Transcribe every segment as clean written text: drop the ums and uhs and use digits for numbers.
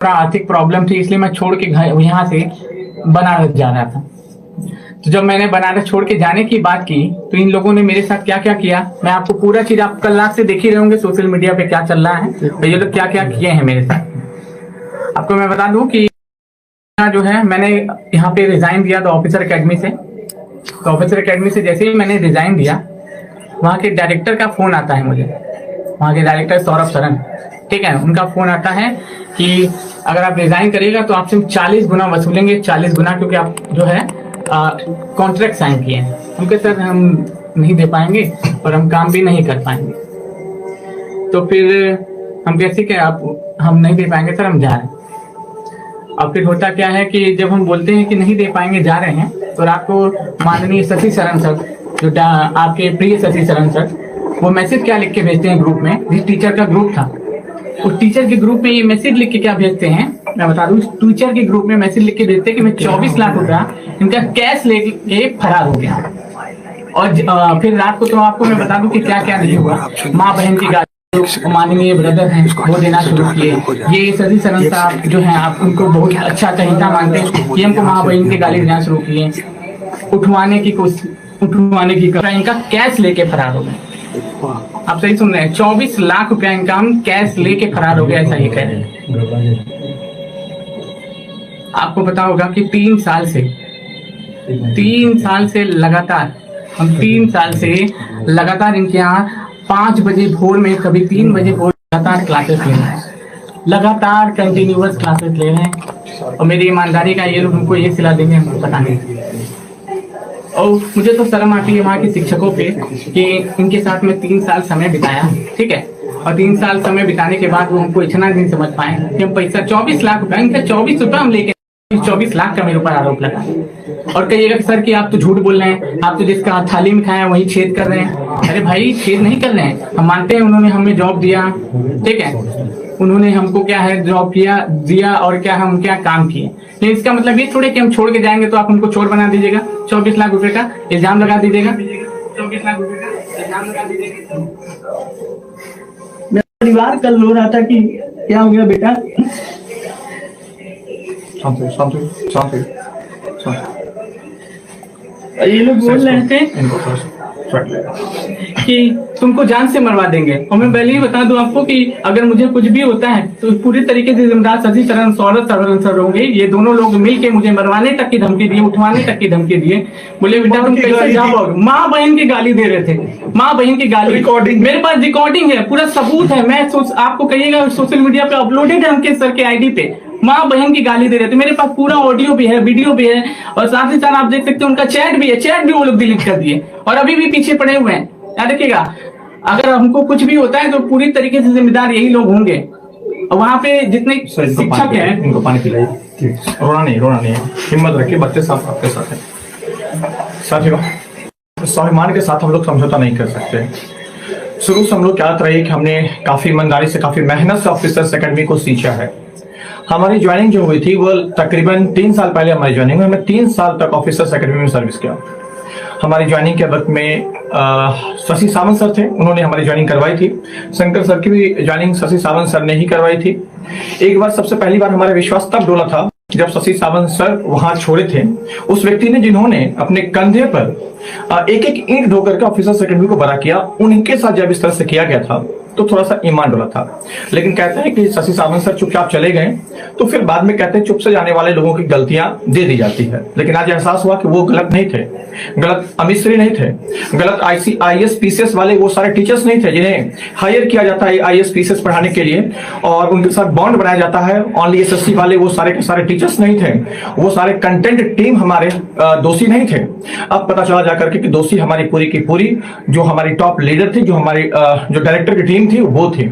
थोड़ा आर्थिक प्रॉब्लम थी, इसलिए मैं छोड़ के यहाँ से बनारस जा रहा था। तो जब मैंने बनारस छोड़ के जाने की बात की तो इन लोगों ने मेरे साथ क्या क्या किया, मैं आपको पूरा चीज, आप कल रात से देख ही रहे होंगे सोशल मीडिया पे क्या चल रहा है, तो ये लोग क्या क्या किए हैं मेरे साथ। आपको मैं बता दूं कि जो है मैंने यहाँ पे रिजाइन दिया था ऑफिसर अकेडमी से। तो ऑफिसर अकेडमी से जैसे ही मैंने रिजाइन दिया, वहाँ के डायरेक्टर का फोन आता है मुझे, वहाँ के डायरेक्टर सौरभ सरन, ठीक है, उनका फोन आता है कि अगर आप रिजाइन करिएगा तो आपसे 40 गुना वसूलेंगे, 40 गुना, क्योंकि आप जो है कॉन्ट्रैक्ट साइन किए हैं। उनके सर हम नहीं दे पाएंगे और हम काम भी नहीं कर पाएंगे। तो फिर हम कैसे कि आप हम नहीं दे पाएंगे सर, हम जा रहे हैं। अब फिर होता क्या है कि जब हम बोलते हैं कि नहीं दे पाएंगे, जा रहे हैं, तो रात को माननीय शशि शरण सर, जो आपके प्रिय शशि शरण सर, वो मैसेज क्या लिख के भेजते हैं ग्रुप में, जिस टीचर का ग्रुप था उस टीचर के ग्रुप में ये मैसेज लिख के क्या भेजते हैं, मैं बता दूं, टीचर के ग्रुप में मैसेज लिख के भेजते हैं कि मैं 24 लाख रुपया इनका कैश लेके फरार हो गया। और फिर रात को तो आपको मैं बता दूं कि क्या क्या नहीं हुआ। माँ बहन की गाली माननीय ब्रदर हैं वो देना शुरू किए। ये शशि शरण साहब जो हैं, आप उनको बहुत अच्छा चहिता मानते हैं, ये हमको माँ बहन की गाली देना शुरू किए, उठवाने की इनका कैश लेके फरार हो गए। आप सही सुन रहे हैं, 24 लाख रुपया इनका हम कैश लेके फरार हो गया, ऐसा ये कह रहे हैं। आपको पता होगा कि 3 साल से लगातार, हम 3 साल से लगातार इनके यहाँ 5 बजे भोर में, कभी 3 बजे भोर लगातार क्लासेस ले रहे हैं, लगातार कंटिन्यूअस क्लासेस ले रहे हैं। और मेरी ईमानदारी का ये लोग हमको ये सिला देंगे, हमको पता नहीं। और मुझे तो शर्म आती है वहाँ के शिक्षकों पे कि इनके साथ में 3 साल समय बिताया, ठीक है, और 3 साल समय बिताने के बाद वो हमको इतना नहीं समझ पाए कि हम पैसा 24 लाख रुपया, इनका 24 रुपया हम लेके 24 लाख का मेरे ऊपर आरोप लगा। और कहिएगा सर कि आप तो झूठ बोल रहे हैं, आप तो जिसका थाली में खाया वही छेद कर रहे हैं। अरे भाई, छेद नहीं कर रहे हैं, हम मानते हैं उन्होंने हमें जॉब दिया, ठीक है, उन्होंने हमको क्या है जॉब दिया और क्या हम क्या काम किए, लेकिन इसका मतलब ये थोड़े कि हम छोड़ के जाएंगे तो आप हमको चोर बना दीजिएगा, 24 लाख रुपए का इल्जाम लगा दीजिएगा, 24 लाख रुपए का इल्जाम लगा दीजिएगा। मेरा परिवार कल रो रहा था कि क्या हो गया बेटा, ये लोग बोल रहे थे कि तुमको जान से मरवा देंगे। और मैं पहले ही बता दूं आपको कि अगर मुझे कुछ भी होता है तो पूरी तरीके से जिम्मेदार शशि शरण सौरभ सर होंगे। ये दोनों लोग मिलके मुझे मरवाने तक की धमकी दिए, उठवाने तक की धमकी दिए। बोले बेटा तुम कैसे जा पाओगे, माँ बहन की गाली दे रहे थे, माँ बहन की गाली, रिकॉर्डिंग मेरे पास रिकॉर्डिंग है, पूरा सबूत है। मैं आपको कहिएगा सोशल मीडिया पे अपलोडेड है उनके सर के आईडी पे, माँ बहन की गाली दे रहे थे। मेरे पास पूरा ऑडियो भी है, वीडियो भी है, और साथ ही साथ आप देख सकते हैं उनका चैट भी है, चैट भी वो लोग डिलीट कर दिए और अभी भी पीछे पड़े हुए हैं। याद रखिएगा, अगर हमको कुछ भी होता है तो पूरी तरीके से जिम्मेदार यही लोग होंगे। और वहाँ पे जितने शिक्षक हैं, इनको पानी पिलाइए, रोना नहीं, हिम्मत रखिए, बच्चे साथ आपके साथ हैं। साथियों, स्वाभिमान के साथ हम लोग समझौता नहीं कर सकते। शुरू से हम लोग क्या रही कि हमने काफी ईमानदारी से, काफी मेहनत से ऑफिसर्स अकेडमी को सींचा है। हमारी ज्वाइनिंग जो हुई थी वो तकरीबन 3 साल पहले हमारी ज्वाइनिंग हुई। हमने 3 साल तक ऑफिसर्स अकेडमी में सर्विस किया। हमारी ज्वाइनिंग के वक्त में शशि सावंत सर थे, उन्होंने हमारी ज्वाइनिंग करवाई थी। शंकर सर की भी ज्वाइनिंग शशि सावंत सर ने ही करवाई थी। एक बार, सबसे पहली बार हमारा विश्वास तब डोला था जब शशि सावंत सर वहां छोड़े थे। उस व्यक्ति ने जिन्होंने अपने कंधे पर एक एक ईंट ढोकर के ऑफिसर्स अकेडमी को बड़ा किया, उनके साथ जब इस तरह से किया गया था तो थोड़ा सा ईमान डोला था। लेकिन कहते हैं कि शशि सावंत सर चुपचाप चले गए, तो फिर बाद में कहते हैं चुप से जाने वाले लोगों की गलतियां दे दी जाती है। लेकिन आज एहसास हुआ कि वो गलत नहीं थे, गलत अमित श्री नहीं थे, गलत IAS PCS वाले वो सारे टीचर्स नहीं थे जिन्हें हायर किया जाता है IAS PCS पढ़ाने के लिए और उनके साथ बॉन्ड बनाया जाता है। ओनली SSC वाले वो सारे के सारे टीचर्स नहीं थे, वो सारे कंटेंट टीम हमारे दोषी नहीं थे। अब पता चला जाकर के कि दोषी हमारी पूरी की पूरी जो हमारी टॉप लीडर थी, जो हमारी जो डायरेक्टर की टीम थी वो थी।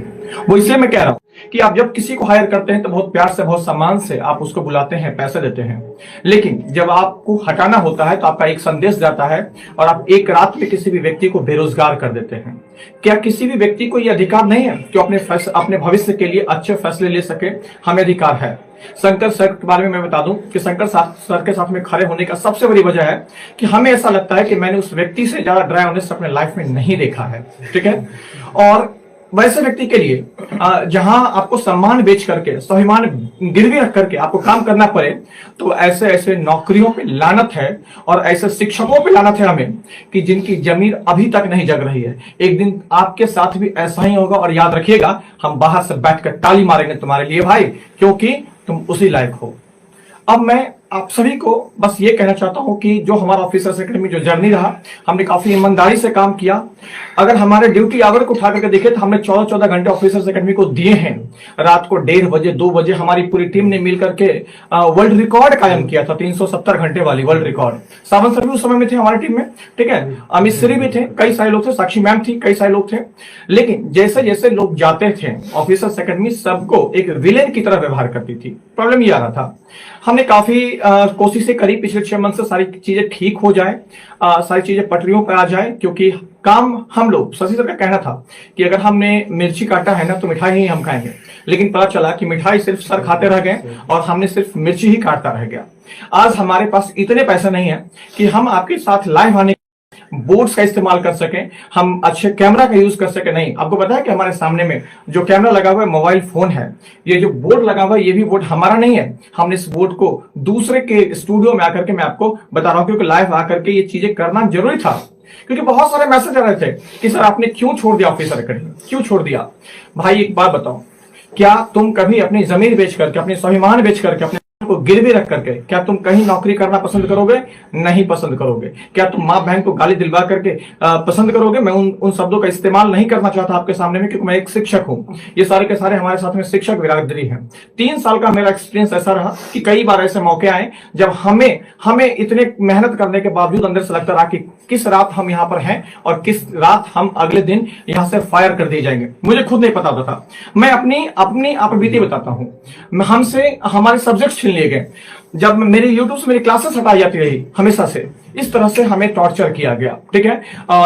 वो इसलिए मैं कह रहा हूं कि आप जब किसी को हायर करते हैं तो बहुत प्यार से, बहुत सम्मान से आप उसको बुलाते हैं, पैसे देते हैं। लेकिन जब आपको हटाना होता है तो आपका एक संदेश जाता है और आप एक रात में किसी भी व्यक्ति को बेरोजगार कर देते हैं। क्या किसी भी व्यक्ति को यह अधिकार नहीं है कि अपने भविष्य के लिए अच्छे फैसले ले सके? हमें अधिकार है। शंकर सर के बारे में मैं बता दूं कि शंकर सर के साथ में खड़े होने का सबसे बड़ी वजह है कि हमें ऐसा लगता है कि मैंने उस व्यक्ति से ज्यादा ड्राई ऑनेस्ट अपने लाइफ में नहीं देखा है, ठीक है। और वैसे व्यक्ति के लिए जहां आपको सम्मान बेच करके, स्वाभिमान गिरवी रख करके आपको काम करना पड़े, तो ऐसे ऐसे नौकरियों पे लानत है और ऐसे शिक्षकों पे लानत है हमें कि जिनकी जमीन अभी तक नहीं जग रही है। एक दिन आपके साथ भी ऐसा ही होगा और याद रखिएगा, हम बाहर से बैठकर ताली मारेंगे तुम्हारे लिए भाई, क्योंकि तुम उसी लायक हो। अब मैं आप सभी को बस ये कहना चाहता हूं कि जो हमारा ऑफिसर्स एकेडमी जो जर्नी रहा, हमने काफी ईमानदारी से काम किया। अगर हमारे ड्यूटी आवर को उठा करके देखे तो हमने 14-14 घंटे ऑफिसर्स एकेडमी को दिए हैं। रात को 1:30 बजे 2 बजे हमारी पूरी टीम ने मिलकर के वर्ल्ड रिकॉर्ड कायम किया था, 370 घंटे वाली वर्ल्ड रिकॉर्ड। सावन सर भी उस समय में थे हमारी टीम में, ठीक है, अमित श्री भी थे, कई सारे लोग थे, साक्षी मैम थी, कई सारे लोग थे। लेकिन जैसे जैसे लोग जाते थे, ऑफिसर्स एकेडमी सबको एक विलेन की तरह व्यवहार करती थी। प्रॉब्लम ये आ रहा था, हमने काफी कोशिशें करी पिछले 6 मंथ से सारी चीजें ठीक हो जाए, सारी चीजें पटरियों पर आ जाए, क्योंकि काम हम लोग, शशि सर का कहना था कि अगर हमने मिर्ची काटा है ना तो मिठाई ही हम खाएंगे, लेकिन पता चला कि मिठाई सिर्फ सर खाते रह गए और हमने सिर्फ मिर्ची ही काटता रह गया। आज हमारे पास इतने पैसे नहीं है कि हम आपके साथ लाइव आने बोर्ड्स का इस्तेमाल कर सकें, हम अच्छे कैमरा का यूज कर सके। नहीं, आपको पता है कि हमारे सामने में जो कैमरा लगा हुआ है मोबाइल फोन है, ये जो बोर्ड लगा हुआ है ये भी बोर्ड हमारा नहीं है। हमने इस बोर्ड को दूसरे के स्टूडियो में आकर के, मैं आपको बता रहा हूं क्योंकि लाइव आकर के ये चीजें करना जरूरी था, क्योंकि बहुत सारे मैसेज आ रहे थे कि सर आपने क्यों छोड़ दिया ऑफिसर एकेडमी, क्यों छोड़ दिया। भाई एक बात बताओ, क्या तुम कभी अपनी जमीन बेच करके, अपने स्वाभिमान बेच करके, अपने को गिरवी रख करके क्या तुम कहीं नौकरी करना पसंद करोगे? नहीं पसंद करोगे। क्या तुम माँ बहन को गाली दिलवा करके पसंद करोगे? मैं उन शब्दों का इस्तेमाल नहीं करना चाहता आपके सामने में, क्योंकि मैं एक शिक्षक हूं। ये सारे के सारे हमारे साथ में शिक्षक बिरादरी हैं। 3 साल का मेरा एक्सपीरियंस ऐसा रहा कि कई बार ऐसे मौके आए जब हमें इतने मेहनत करने के बावजूद अंदर से लगता रहा कि किस रात हम यहाँ पर हैं और किस रात हम अगले दिन यहाँ से फायर कर दिए जाएंगे। मुझे खुद नहीं पता था। मैं अपनी आपबीती बताता हूँ। हमसे हमारे सब्जेक्ट छीन लिए गए, जब मेरे यूट्यूब से मेरी क्लासेस हटाई जाती रही हमेशा से, इस तरह से हमें टॉर्चर किया गया। ठीक है,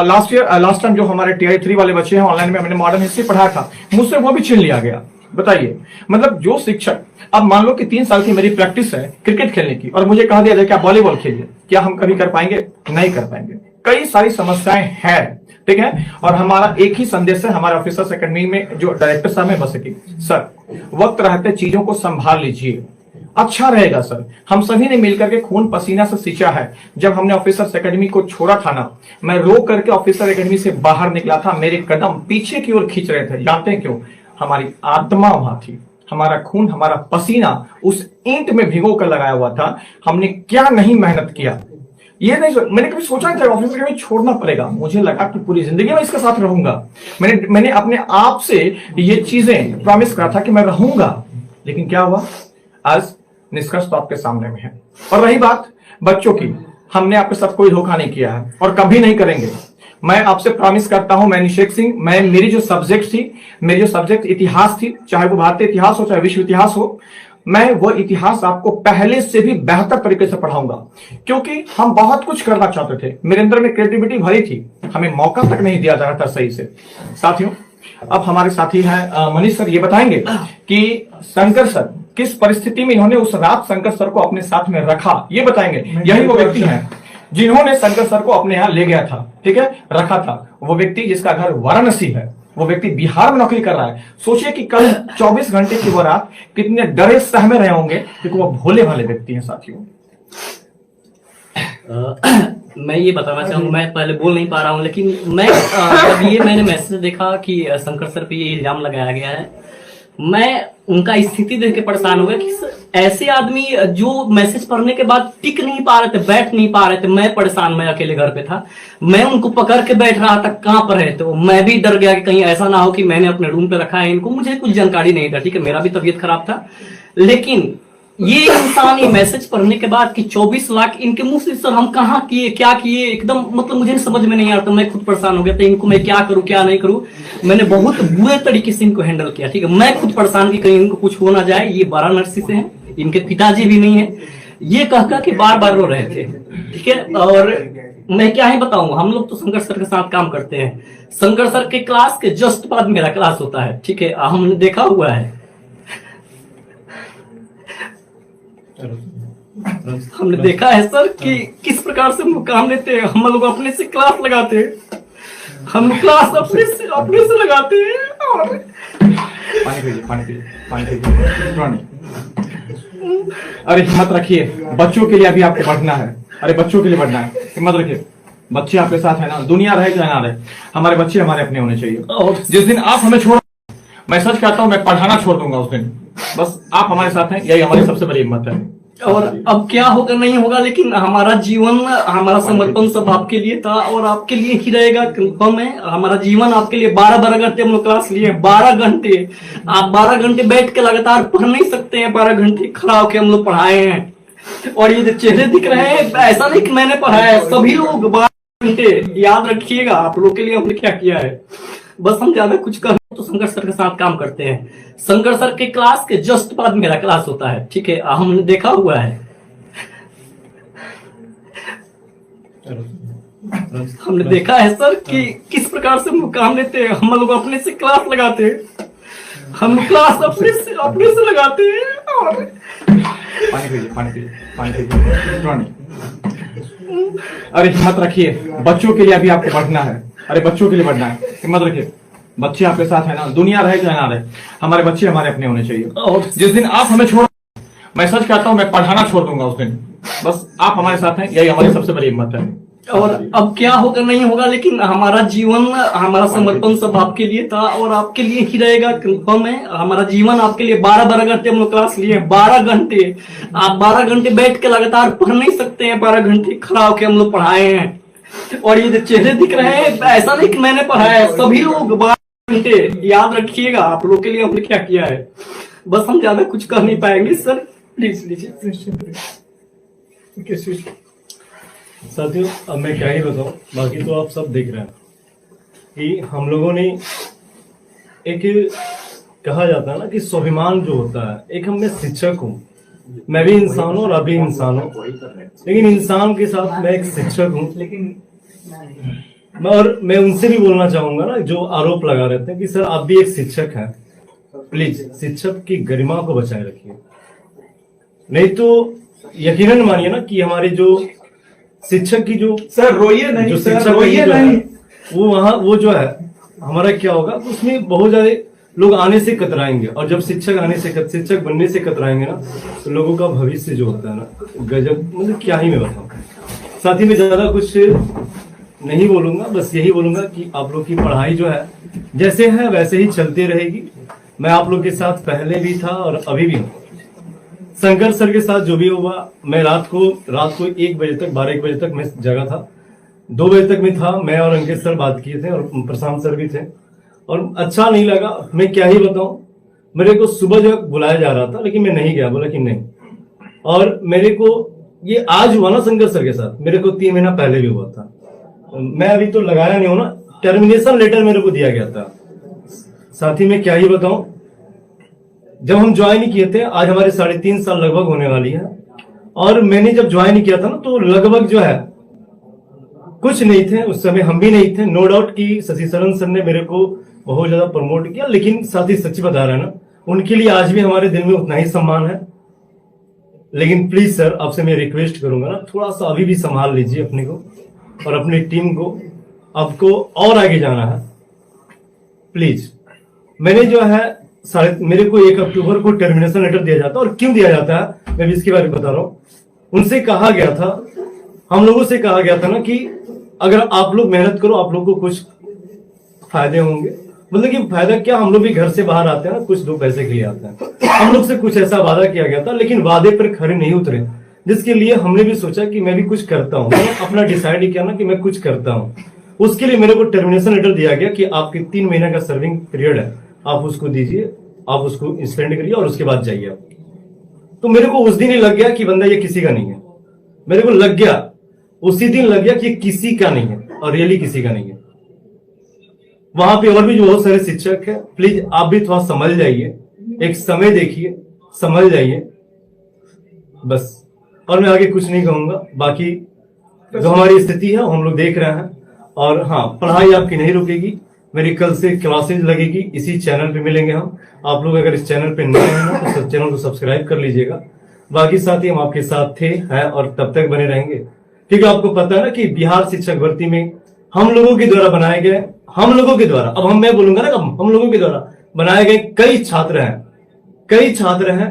लास्ट टाइम जो हमारे TI 3 वाले बच्चे हैं ऑनलाइन में, मैंने मॉडर्न हिस्ट्री पढ़ाया था, मुझसे वो भी छीन लिया गया। बताइए, मतलब जो शिक्षक, अब मान लो कि 3 साल की मेरी प्रैक्टिस है क्रिकेट खेलने की और मुझे कहा दिया जाए कि आप वॉलीबॉल खेलिए, क्या हम कभी कर पाएंगे? नहीं कर पाएंगे। कई सारी समस्याएं हैं, ठीक है, और हमारा एक ही संदेश है हमारे ऑफिसर्स एकेडमी में जो डायरेक्टर साहब है, बस की सर वक्त रहते चीजों को संभाल लीजिए, अच्छा रहेगा सर। हम सभी ने मिलकर के खून पसीना से सींचा है। जब हमने ऑफिसर्स एकेडमी को छोड़ा था ना, मैं रो करके ऑफिसर एकेडमी से बाहर निकला था, मेरे कदम पीछे की ओर खींच रहे थे। जानते हैं क्यों? हमारी आत्मा वहां थी, हमारा खून, हमारा पसीना उस ईंट में भिगो कर लगाया हुआ था। हमने क्या नहीं मेहनत किया, ये नहीं मैंने कभी सोचा नहीं था ऑफिसर एकेडमी छोड़ना पड़ेगा। मुझे लगा कि पूरी जिंदगी में इसके साथ रहूंगा। मैंने अपने आप से ये चीजें प्रॉमिस करा था कि मैं रहूंगा, लेकिन क्या हुआ? आज निष्कर्ष तो आपके सामने में है। और रही बात बच्चों की, हमने आपके साथ कोई धोखा नहीं किया है और कभी नहीं करेंगे। मैं आपसे प्रॉमिस करता हूं, मैं निषेक सिंह, मेरी जो सब्जेक्ट इतिहास थी, चाहे वो भारतीय इतिहास हो चाहे विश्व इतिहास हो, मैं वो इतिहास आपको पहले से भी बेहतर तरीके से पढ़ाऊंगा, क्योंकि हम बहुत कुछ करना चाहते थे। मेरे अंदर में क्रिएटिविटी भरी थी, हमें मौका तक नहीं दिया जा रहा था सही से। साथियों, अब हमारे साथी हैं मनीष सर, ये बताएंगे कि शंकर सर किस परिस्थिति में इन्होंने उस रात शंकर सर को अपने साथ में रखा, ये बताएंगे। यही वो व्यक्ति हैं जिन्होंने शंकर सर को अपने यहाँ ले गया था, ठीक है, रखा था। वो व्यक्ति जिसका घर वाराणसी है, वो व्यक्ति बिहार में नौकरी कर रहा है। सोचिए कि कल 24 घंटे की वो रात कितने डरे सहमे रहे होंगे, क्योंकि वो भोले भाले व्यक्ति हैं। साथियों, मैं ये बताना चाहूंगा, मैं पहले बोल नहीं पा रहा हूँ, लेकिन मैं जब ये मैंने मैसेज देखा कि शंकर सर पे ये इल्जाम लगाया गया है, मैं उनका स्थिति देख के परेशान हो गया कि ऐसे आदमी जो मैसेज पढ़ने के बाद टिक नहीं पा रहे थे, बैठ नहीं पा रहे थे। मैं परेशान, मैं अकेले घर पे था, मैं उनको पकड़ के बैठ रहा था, कहाँ पर है। तो मैं भी डर गया कि कहीं ऐसा ना हो कि मैंने अपने रूम पे रखा है इनको, मुझे कुछ जानकारी नहीं था। ठीक है, मेरा भी तबीयत खराब था, लेकिन ये इंसान ये मैसेज पढ़ने के बाद कि 24 लाख इनके मुंह से, सर हम कहाँ किए, क्या किए, एकदम मतलब मुझे समझ में नहीं आता। मैं खुद परेशान हो गया था, इनको मैं क्या करूं क्या नहीं करूं। मैंने बहुत बुरे तरीके से इनको हैंडल किया। ठीक है, मैं खुद परेशान कि कहीं इनको कुछ हो ना जाए। ये वाराणसी से हैं, इनके पिताजी भी नहीं है। ये कह के बार बार रो रहे थे। ठीक है, और मैं क्या ही बताऊं, हम लोग तो शंकर सर के साथ काम करते हैं। शंकर सर के क्लास के जस्ट बाद मेरा क्लास होता है। ठीक है, हमने देखा हुआ है, हमने देखा है सर कि किस प्रकार से हम काम लेते हैं। हम लोग अपने से क्लास लगाते हैं, हम क्लास अपने से लगाते हैं। पानी पीजिए, पानी पीजिए, पानी पीजिए, रोना नहीं। अरे हिम्मत रखिए, बच्चों के लिए अभी आपको बढ़ना है। अरे बच्चों के लिए बढ़ना है, हिम्मत रखिए। बच्चे आपके साथ है ना, दुनिया रहे चाहे ना रहे, हमारे बच्चे हमारे अपने होने चाहिए। और जिस दिन आप हमें छोड़, मैं सच कहता हूं, मैं पढ़ाना छोड़ दूंगा उस दिन। बस आप हमारे साथ हैं, यही हमारी सबसे बड़ी हिम्मत है। और अब क्या होगा नहीं होगा, लेकिन हमारा जीवन, हमारा समर्पण सब आपके लिए था और आपके लिए ही रहेगा। कंफर्म है, हमारा जीवन आपके लिए। 12 घंटे हम लोग क्लास लिए, 12 घंटे। आप 12 घंटे बैठ के लगातार पढ़ नहीं सकते हैं, 12 घंटे खड़ा होकर हम लोग पढ़ाए हैं। और ये जो चेहरे दिख रहे हैं, ऐसा नहीं कि मैंने पढ़ाया है, सभी लोग 12 घंटे। याद रखिएगा, आप लोग के लिए हमने क्या किया है। बस हम ज्यादा कुछ कर तो शंकर सर के साथ काम करते हैं। शंकर सर के क्लास के जस्ट बाद मेरा क्लास होता है, ठीक है, हमने देखा हुआ है। हमने देखा है सर कि किस प्रकार से हम लोग काम लेते हैं। हम लोग अपने से क्लास लगाते हैं, हम क्लास अपने से लगाते हैं। और पानी पीजिए, पानी पीजिए, पानी पीजिए, रोना नहीं। अरे हिम्मत रखिए, बच्चों के लिए अभी आपको बढ़ना है। अरे बच्चों के लिए बढ़ना है, हिम्मत रखिए। बच्चे आपके साथ है ना, दुनिया रहे चाहे ना रहे, हमारे बच्चे हमारे अपने होने चाहिए। और जिस दिन आप हमें छोड़, मैं सच कहता हूं, मैं पढ़ाना छोड़ दूंगा उस दिन। बस आप हमारे साथ हैं, यही हमारी सबसे बड़ी हिम्मत है। और अब क्या होगा नहीं होगा, लेकिन हमारा जीवन, हमारा समर्पण सब आपके लिए था और आपके लिए ही रहेगा। कंफर्म है, हमारा जीवन आपके लिए। 12 घंटे हम लोग क्लास लिए, 12 घंटे। आप 12 घंटे बैठ के लगातार पढ़ नहीं सकते हैं, 12 घंटे खड़ा होकर हम लोग पढ़ाए हैं। और ये जो चेहरे दिख रहे हैं, ऐसा नहीं कि मैंने पढ़ाया है, सभी लोग 12 घंटे। याद रखिएगा, आप लोग के लिए हमने क्या किया है। बस हम ज्यादा कुछ कर नहीं पाएंगे सर, प्लीज लीजिए। साथियों, अब मैं क्या ही बताऊं, बाकी तो आप सब देख रहे हैं कि हम लोगों ने एक, कहा जाता है ना कि स्वाभिमान जो होता है, एक हम में शिक्षक हूं, मैं भी इंसान हूं और आप भी इंसान हूं, लेकिन इंसान के साथ मैं एक शिक्षक हूं। और मैं उनसे भी बोलना चाहूंगा ना, जो आरोप लगा रहते हैं कि सर आप भी एक शिक्षक हैं, प्लीज शिक्षक की गरिमा को बचाए रखिए। नहीं तो यकीनन मानिए ना कि हमारे जो शिक्षक की जो, सर रोइए नहीं, जो सर शिक्षक रोइए जो है, नहीं। वो जो है हमारा क्या होगा, उसमें बहुत ज्यादा लोग आने से कतराएंगे। और जब शिक्षक बनने से कतराएंगे ना, तो लोगों का भविष्य जो होता है ना, गजब, मतलब क्या ही मैं बताऊं। साथ ही में ज्यादा कुछ नहीं बोलूंगा, बस यही बोलूंगा कि आप लोग की पढ़ाई जो है जैसे है वैसे ही चलती रहेगी। मैं आप लोग के साथ पहले भी था और अभी भी हूँ। शंकर सर के साथ जो भी हुआ, मैं रात को 1 बजे तक, 12-1 बजे तक मैं जगा था, 2 बजे तक में था। मैं और अंकित सर बात किए थे और प्रशांत सर भी थे, और अच्छा नहीं लगा। मैं क्या ही बताऊं, मेरे को सुबह जो बुलाया जा रहा था, लेकिन मैं नहीं गया, बोला कि नहीं। और मेरे को ये आज हुआ ना शंकर सर के साथ, मेरे को 3 महीना पहले भी हुआ था। मैं अभी तो लगाया नहीं हूं ना, टर्मिनेशन लेटर मेरे को दिया गया था। साथ ही में क्या ही बताऊं, जब हम ज्वाइन किए थे, आज हमारे 3.5 साल लगभग होने वाली है। और मैंने जब ज्वाइन किया था ना, तो लगभग जो है कुछ नहीं थे उस समय, हम भी नहीं थे। नो डाउट कि शशि शरण सर ने मेरे को बहुत ज्यादा प्रमोट किया, लेकिन साथ ही सच बता रहा है ना, उनके लिए आज भी हमारे दिल में उतना ही सम्मान है। लेकिन प्लीज सर, आपसे मैं रिक्वेस्ट करूंगा ना, थोड़ा सा अभी भी संभाल लीजिए अपने को और अपनी टीम को। आपको और आगे जाना है, प्लीज। मैंने जो है मेरे को 1 अक्टूबर को टर्मिनेशन लेटर दिया जाता है, और क्यों दिया जाता है मैं भी इसके बारे में बता रहा हूँ। उनसे कहा गया था, हम लोगों से कहा गया था ना कि अगर आप लोग मेहनत करो, आप लोग को कुछ फायदे होंगे। मतलब कि फायदा क्या, हम लोग भी घर से बाहर आते हैं ना, कुछ 2 पैसे के लिए आते हैं। हम लोग से कुछ ऐसा वादा किया गया था, लेकिन वादे पर खरे नहीं उतरे, जिसके लिए हमने भी सोचा कि मैं भी कुछ करता हूँ। मैंने अपना डिसाइड किया ना कि मैं कुछ करता हूँ। उसके लिए मेरे को टर्मिनेशन लेटर दिया गया कि आपके 3 महीने का सर्विंग पीरियड है, आप उसको दीजिए, आप उसको स्पेंड करिए और उसके बाद जाइए आप। तो मेरे को उस दिन ही लग गया कि बंदा ये किसी का नहीं है। मेरे को लग गया, उसी दिन लग गया कि ये किसी का नहीं है, और रियली किसी का नहीं है। वहां पे और भी जो बहुत सारे शिक्षक है, प्लीज आप भी थोड़ा समझ जाइए, एक समय देखिए, समझ जाइए बस। और मैं आगे कुछ नहीं कहूंगा, बाकी जो हमारी स्थिति है हम लोग देख रहे हैं। और हाँ, पढ़ाई आपकी नहीं रुकेगी, मेरी कल से क्लासेज लगेगी, इसी चैनल पे मिलेंगे हम। आप लोग अगर इस चैनल पे नए हैं ना, तो चैनल को सब्सक्राइब कर लीजिएगा। बाकी साथी हम आपके साथ थे, हैं और तब तक बने रहेंगे, क्योंकि आपको पता है ना कि बिहार शिक्षक भर्ती में हम लोगों के द्वारा बनाए गए हम लोगों के द्वारा, अब मैं बोलूंगा ना, हम लोगों के द्वारा बनाए गए कई छात्र हैं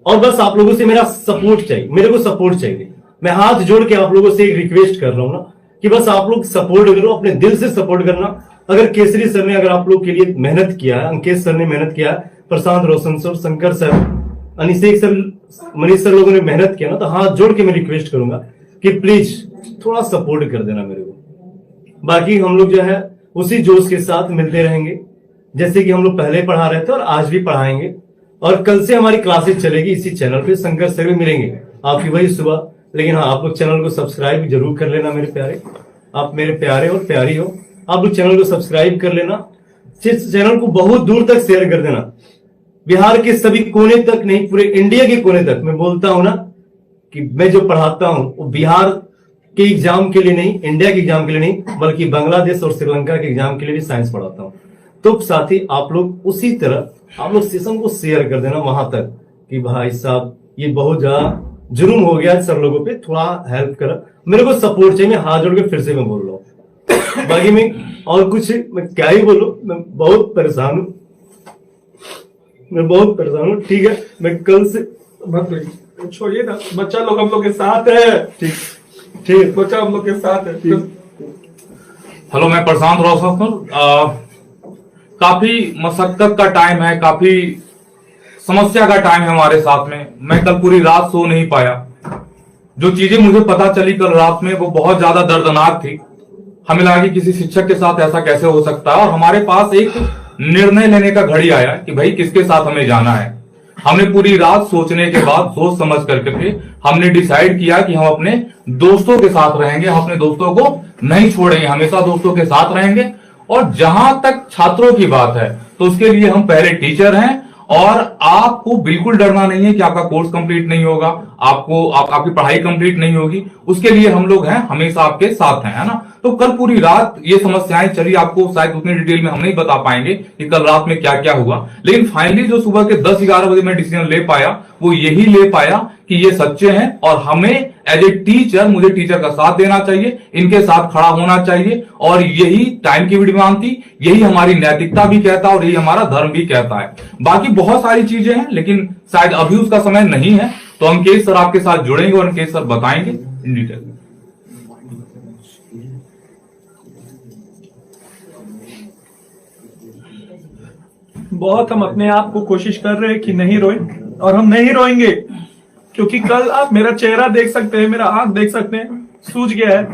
और बस आप लोगों से मेरा सपोर्ट चाहिए, मेरे को सपोर्ट चाहिए। मैं हाथ जोड़ के आप लोगों से एक रिक्वेस्ट कर रहा हूं ना कि बस आप लोग सपोर्ट करो, अपने दिल से सपोर्ट करना। अगर केसरी सर ने अगर आप लोग के लिए मेहनत किया है, अंकेश सर ने मेहनत किया है, Prashant Roshan sir, Shankar sir, Anishek sir, Manish sir लोगों ने मेहनत किया ना, तो हाथ जोड़ के मैं रिक्वेस्ट करूंगा कि प्लीज थोड़ा सपोर्ट कर देना मेरे को। बाकी हम लोग जो है उसी जोश के साथ मिलते रहेंगे जैसे कि हम लोग पहले पढ़ा रहे थे और आज भी पढ़ाएंगे। और कल से हमारी क्लासेस चलेगी इसी चैनल पे, शंकर सर भी मिलेंगे आपकी वही सुबह। लेकिन हाँ, आप लोग चैनल को सब्सक्राइब जरूर कर लेना मेरे प्यारे, आप मेरे प्यारे और प्यारी हो, आप लोग चैनल को सब्सक्राइब कर लेना, चैनल को बहुत दूर तक शेयर कर देना, बिहार के सभी कोने तक नहीं, पूरे इंडिया के कोने तक। मैं बोलता हूं ना कि मैं जो पढ़ाता हूं वो बिहार के एग्जाम के लिए नहीं, इंडिया के एग्जाम के लिए नहीं, बल्कि बांग्लादेश और श्रीलंका के एग्जाम के लिए भी साइंस पढ़ाता हूं। तो साथी आप लोग उसी तरह आप लोग सेशन को शेयर कर देना वहां तक कि भाई साहब ये बहुत ज्यादा जुर्म हो गया सर लोगों पे, थोड़ा हेल्प करा, मेरे को सपोर्ट चाहिए। मैं हाथ जोड़ के फिर से मैं बोल रहा हूँ, बाकी मैं और कुछ मैं क्या ही बोलूं, मैं बहुत परेशान हूं, मैं बहुत परेशान हूं। ठीक है, मैं कल से मत छोड़िए ना, बच्चा लोग हम लोग के साथ है। ठीक, बच्चा हम लोग के साथ है। हेलो, मैं प्रशांत रोशन। काफी मशक्कत का टाइम है, काफी समस्या का टाइम है हमारे साथ में। मैं कल पूरी रात सो नहीं पाया। जो चीजें मुझे पता चली कल रात में वो बहुत ज्यादा दर्दनाक थी। हमें लगा कि किसी शिक्षक के साथ ऐसा कैसे हो सकता है, और हमारे पास एक निर्णय लेने का घड़ी आया कि भाई किसके साथ हमें जाना है। हमने पूरी रात सोचने के बाद, सोच समझ करके हमने डिसाइड किया कि हम अपने दोस्तों के साथ रहेंगे, हम अपने दोस्तों को नहीं छोड़ेंगे, हमेशा दोस्तों के साथ रहेंगे। और जहां तक छात्रों की बात है तो उसके लिए हम पहले टीचर हैं, और आपको बिल्कुल डरना नहीं है कि आपका कोर्स कंप्लीट नहीं होगा, आपकी पढ़ाई कंप्लीट नहीं होगी। उसके लिए हम लोग हैं, हमेशा आपके साथ हैं, है ना। तो कल पूरी रात ये समस्याएं चली, आपको शायद उतनी डिटेल में हम नहीं बता पाएंगे कि कल रात में क्या क्या हुआ, लेकिन फाइनली जो सुबह के 10-11 बजे मैं डिसीजन ले पाया वो यही ले पाया कि ये सच्चे हैं और हमें एज ए टीचर, मुझे टीचर का साथ देना चाहिए, इनके साथ खड़ा होना चाहिए। और यही टाइम की भी डिमांड थी, यही हमारी नैतिकता भी कहता है और यही हमारा धर्म भी कहता है। बाकी बहुत सारी चीजें हैं लेकिन शायद अभी उसका समय नहीं है, तो अंकेश सर आपके साथ जुड़ेंगे और अंकेश सर बताएंगे इन डिटेल। बहुत हम अपने आप को कोशिश कर रहे हैं कि नहीं रोए, और हम नहीं रोएंगे क्योंकि कल आप मेरा चेहरा देख सकते हैं, मेरा आंख देख सकते हैं, सूज गया है।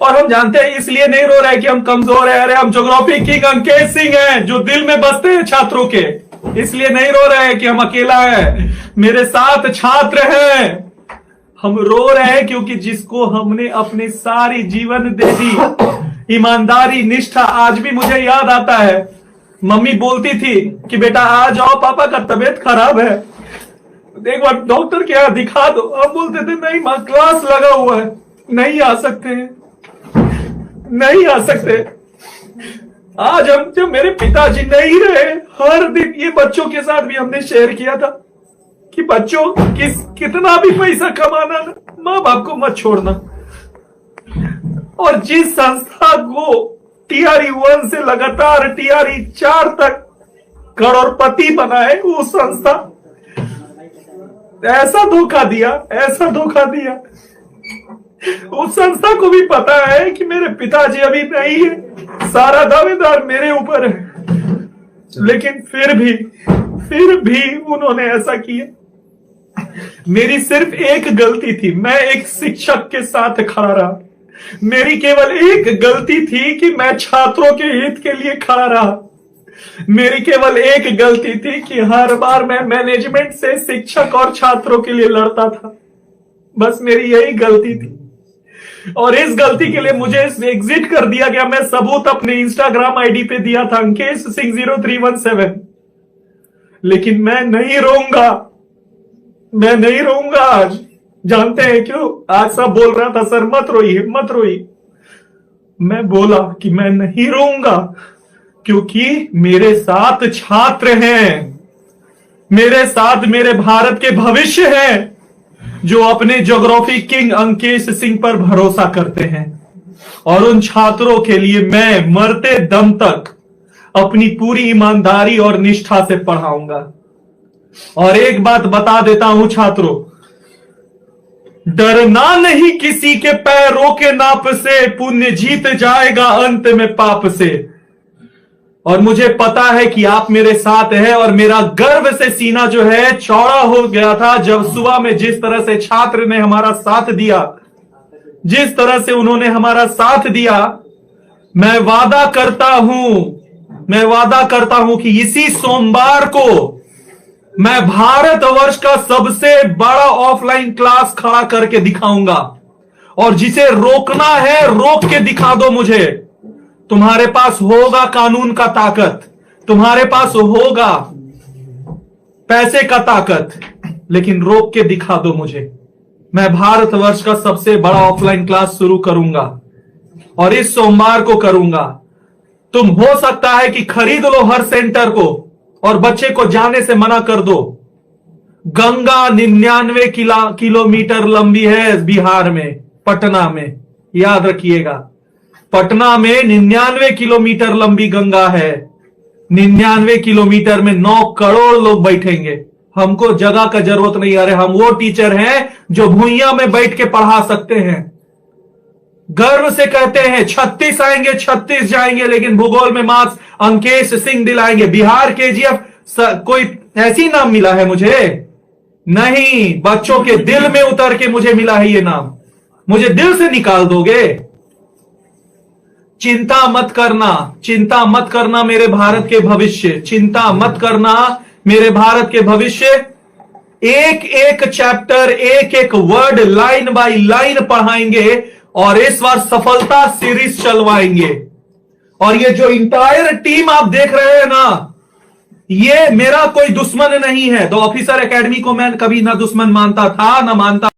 और हम जानते हैं इसलिए नहीं रो रहे हैं कि हम कमजोर हैं। अरे हम ज्योग्राफी किंग अंकेश सिंह हैं जो दिल में बसते हैं छात्रों के, इसलिए नहीं रो रहे हैं कि हम अकेला है, मेरे साथ छात्र हैं। हम रो रहे हैं क्योंकि जिसको हमने अपनी सारी जीवन दे दी, ईमानदारी, निष्ठा, आज भी मुझे याद आता है मम्मी बोलती थी कि बेटा आ जाओ, पापा का तबीयत खराब है, एक बार डॉक्टर के यहाँ दिखा दो। हम बोलते थे नहीं मां, क्लास लगा हुआ है, नहीं आ सकते, नहीं आ सकते। आज हम, जब मेरे पिताजी नहीं रहे, हर दिन ये बच्चों के साथ भी हमने शेयर किया था कि बच्चों कितना भी पैसा कमाना, माँ बाप को मत छोड़ना। और जिस संस्था को TRE 1 से लगातार TRE 4 तक करोड़पति बनाए, वो संस्था ऐसा धोखा दिया, ऐसा धोखा दिया। उस संस्था को भी पता है कि मेरे पिताजी अभी नहीं है, सारा दावेदार मेरे ऊपर है, लेकिन फिर भी उन्होंने ऐसा किया। मेरी सिर्फ एक गलती थी, मैं एक शिक्षक के साथ खड़ा रहा। मेरी केवल एक गलती थी कि मैं छात्रों के हित के लिए खड़ा रहा। मेरी केवल एक गलती थी कि हर बार मैं मैनेजमेंट से शिक्षक और छात्रों के लिए लड़ता था। बस मेरी यही गलती थी, और इस गलती के लिए मुझे एग्जिट कर दिया गया। मैं सबूत अपने इंस्टाग्राम आईडी पे दिया था, अंकेश सिंह 0317। लेकिन मैं नहीं रोऊंगा, मैं नहीं रोऊंगा आज। जानते हैं क्यों? आज सब बोल रहा था सर मत रोइए, मत रोइए। मैं बोला कि मैं नहीं रोऊंगा क्योंकि मेरे साथ छात्र हैं, मेरे साथ मेरे भारत के भविष्य हैं जो अपने ज्योग्राफी किंग अंकेश सिंह पर भरोसा करते हैं। और उन छात्रों के लिए मैं मरते दम तक अपनी पूरी ईमानदारी और निष्ठा से पढ़ाऊंगा। और एक बात बता देता हूं छात्रों, डरना नहीं किसी के पैरों के नाप से, पुण्य जीत जाएगा अंत में पाप से। और मुझे पता है कि आप मेरे साथ हैं, और मेरा गर्व से सीना जो है चौड़ा हो गया था जब सुबह में जिस तरह से छात्र ने हमारा साथ दिया, जिस तरह से उन्होंने हमारा साथ दिया। मैं वादा करता हूं कि इसी सोमवार को मैं भारतवर्ष का सबसे बड़ा ऑफलाइन क्लास खड़ा करके दिखाऊंगा। और जिसे रोकना है रोक के दिखा दो मुझे। तुम्हारे पास होगा कानून का ताकत, तुम्हारे पास होगा पैसे का ताकत, लेकिन रोक के दिखा दो मुझे। मैं भारतवर्ष का सबसे बड़ा ऑफलाइन क्लास शुरू करूंगा और इस सोमवार को करूंगा। तुम हो सकता है कि खरीद लो हर सेंटर को और बच्चे को जाने से मना कर दो। गंगा 99 किलोमीटर लंबी है बिहार में, पटना में, याद रखिएगा। पटना में 99 किलोमीटर लंबी गंगा है। 99 किलोमीटर में 9 करोड़ लोग बैठेंगे। हमको जगह का जरूरत नहीं। अरे हम वो टीचर हैं जो भुइयां में बैठ के पढ़ा सकते हैं। गर्व से कहते हैं 36 आएंगे, 36 जाएंगे, लेकिन भूगोल में मार्क्स अंकेश सिंह दिलाएंगे। बिहार केजीएफ कोई ऐसी नाम मिला है मुझे? नहीं, बच्चों के दिल में उतर के मुझे मिला है ये नाम। मुझे दिल से निकाल दोगे? चिंता मत करना मेरे भारत के भविष्य, चिंता मत करना मेरे भारत के भविष्य। एक एक चैप्टर, एक एक वर्ड लाइन बाय लाइन पढ़ाएंगे और इस बार सफलता सीरीज चलवाएंगे। और ये जो इंटायर टीम आप देख रहे हैं ना, ये मेरा कोई दुश्मन नहीं है। द ऑफिसर एकेडमी को मैं कभी ना दुश्मन मानता था ना मानता